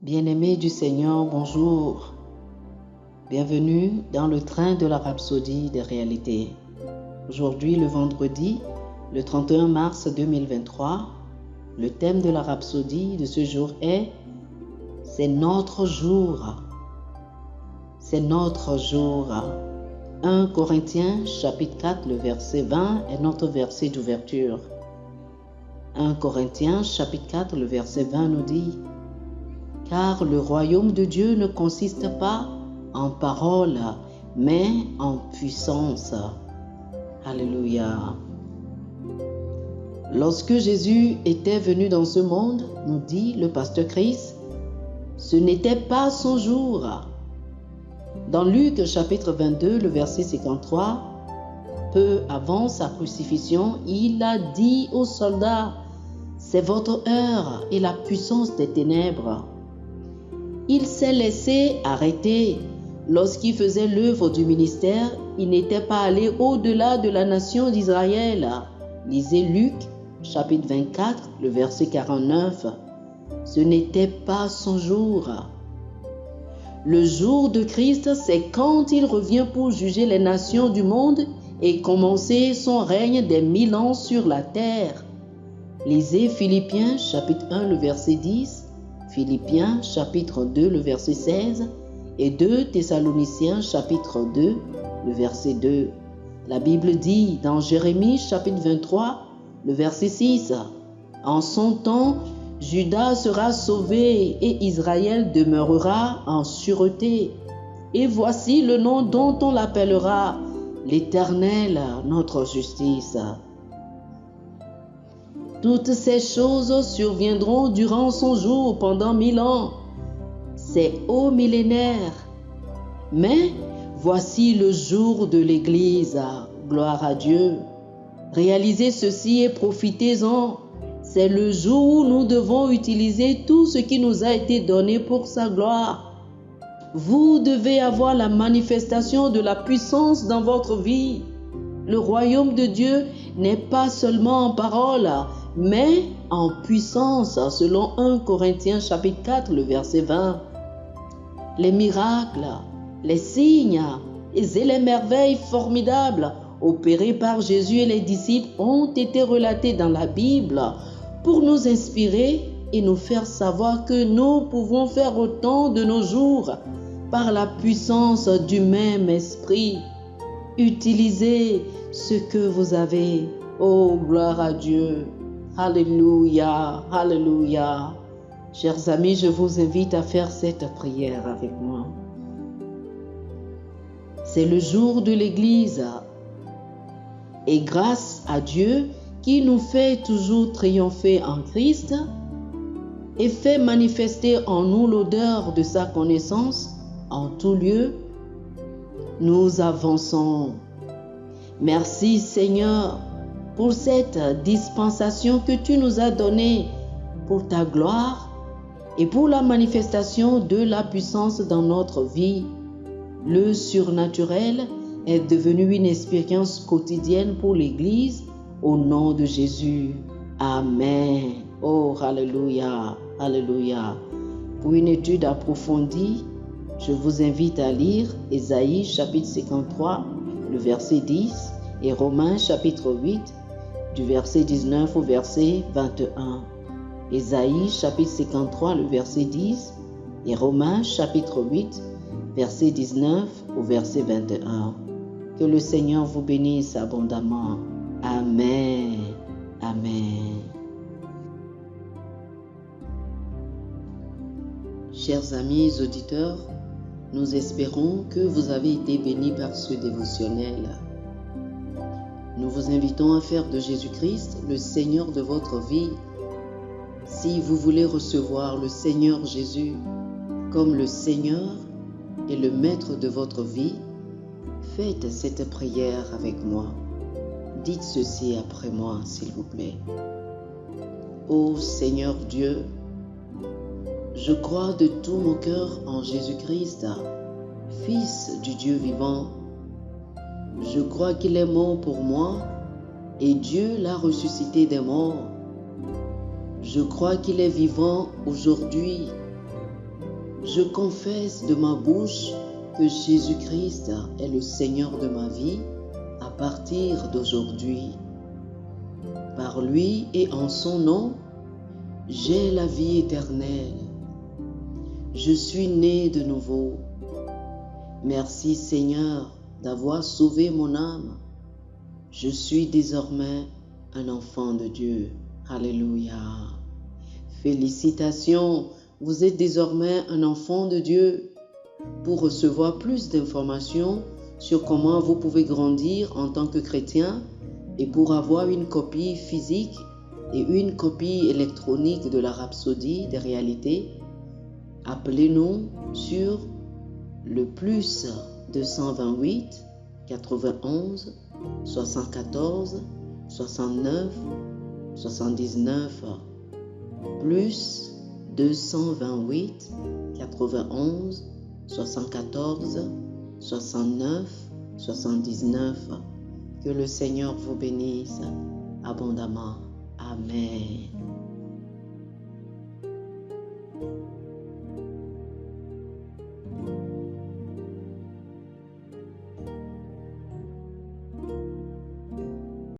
Bien-aimés du Seigneur, bonjour. Bienvenue dans le train de la rhapsodie des réalités. Aujourd'hui, le vendredi, le 31 mars 2023, le thème de la rhapsodie de ce jour est « C'est notre jour ». C'est notre jour. 1 Corinthiens chapitre 4, le verset 20 est notre verset d'ouverture. 1 Corinthiens chapitre 4, le verset 20 nous dit « Car le royaume de Dieu ne consiste pas en paroles, mais en puissance. » Alléluia. Lorsque Jésus était venu dans ce monde, nous dit le pasteur Chris, ce n'était pas son jour. Dans Luc chapitre 22, le verset 53, peu avant sa crucifixion, il a dit aux soldats, « C'est votre heure et la puissance des ténèbres. » Il s'est laissé arrêter. Lorsqu'il faisait l'œuvre du ministère, il n'était pas allé au-delà de la nation d'Israël. Lisez Luc, chapitre 24, le verset 49. Ce n'était pas son jour. Le jour de Christ, c'est quand il revient pour juger les nations du monde et commencer son règne des 1000 ans sur la terre. Lisez Philippiens, chapitre 1, le verset 10. Philippiens chapitre 2, le verset 16 et 2 Thessaloniciens chapitre 2, le verset 2. La Bible dit dans Jérémie chapitre 23, le verset 6, « En son temps, Juda sera sauvé et Israël demeurera en sûreté. Et voici le nom dont on l'appellera, l'Éternel, notre justice. » Toutes ces choses surviendront durant son jour pendant 1000 ans. C'est au millénaire. Mais voici le jour de l'Église. Gloire à Dieu. Réalisez ceci et profitez-en. C'est le jour où nous devons utiliser tout ce qui nous a été donné pour sa gloire. Vous devez avoir la manifestation de la puissance dans votre vie. Le royaume de Dieu n'est pas seulement en parole, mais en puissance, selon 1 Corinthiens chapitre 4, le verset 20. Les miracles, les signes et les merveilles formidables opérées par Jésus et les disciples ont été relatés dans la Bible pour nous inspirer et nous faire savoir que nous pouvons faire autant de nos jours par la puissance du même esprit. Utilisez ce que vous avez. Oh, gloire à Dieu. Alléluia, alléluia. Chers amis, je vous invite à faire cette prière avec moi. C'est le jour de l'Église. Et grâce à Dieu qui nous fait toujours triompher en Christ et fait manifester en nous l'odeur de sa connaissance en tout lieu, nous avançons. Merci Seigneur pour cette dispensation que tu nous as donnée pour ta gloire et pour la manifestation de la puissance dans notre vie. Le surnaturel est devenu une expérience quotidienne pour l'Église au nom de Jésus. Amen. Oh, alléluia, alléluia. Pour une étude approfondie, je vous invite à lire Ésaïe chapitre 53, le verset 10 et Romains chapitre 8, du verset 19 au verset 21. Ésaïe chapitre 53, le verset 10 et Romains chapitre 8, verset 19 au verset 21. Que le Seigneur vous bénisse abondamment. Amen. Amen. Chers amis auditeurs, nous espérons que vous avez été bénis par ce dévotionnel. Nous vous invitons à faire de Jésus-Christ le Seigneur de votre vie. Si vous voulez recevoir le Seigneur Jésus comme le Seigneur et le Maître de votre vie, faites cette prière avec moi. Dites ceci après moi, s'il vous plaît. Ô Seigneur Dieu, je crois de tout mon cœur en Jésus-Christ, Fils du Dieu vivant. Je crois qu'il est mort pour moi et Dieu l'a ressuscité des morts. Je crois qu'il est vivant aujourd'hui Je confesse de ma bouche que Jésus-Christ est le Seigneur de ma vie à partir d'aujourd'hui. Par lui et en son nom, j'ai la vie éternelle. Je suis né de nouveau. Merci Seigneur d'avoir sauvé mon âme. Je suis désormais un enfant de Dieu. Alléluia. Félicitations, vous êtes désormais un enfant de Dieu. Pour recevoir plus d'informations sur comment vous pouvez grandir en tant que chrétien et pour avoir une copie physique et une copie électronique de la Rhapsodie des réalités, appelez-nous sur le plus 228 91 74 69 79 plus 228 91 74 69 79. Que le Seigneur vous bénisse abondamment. Amen.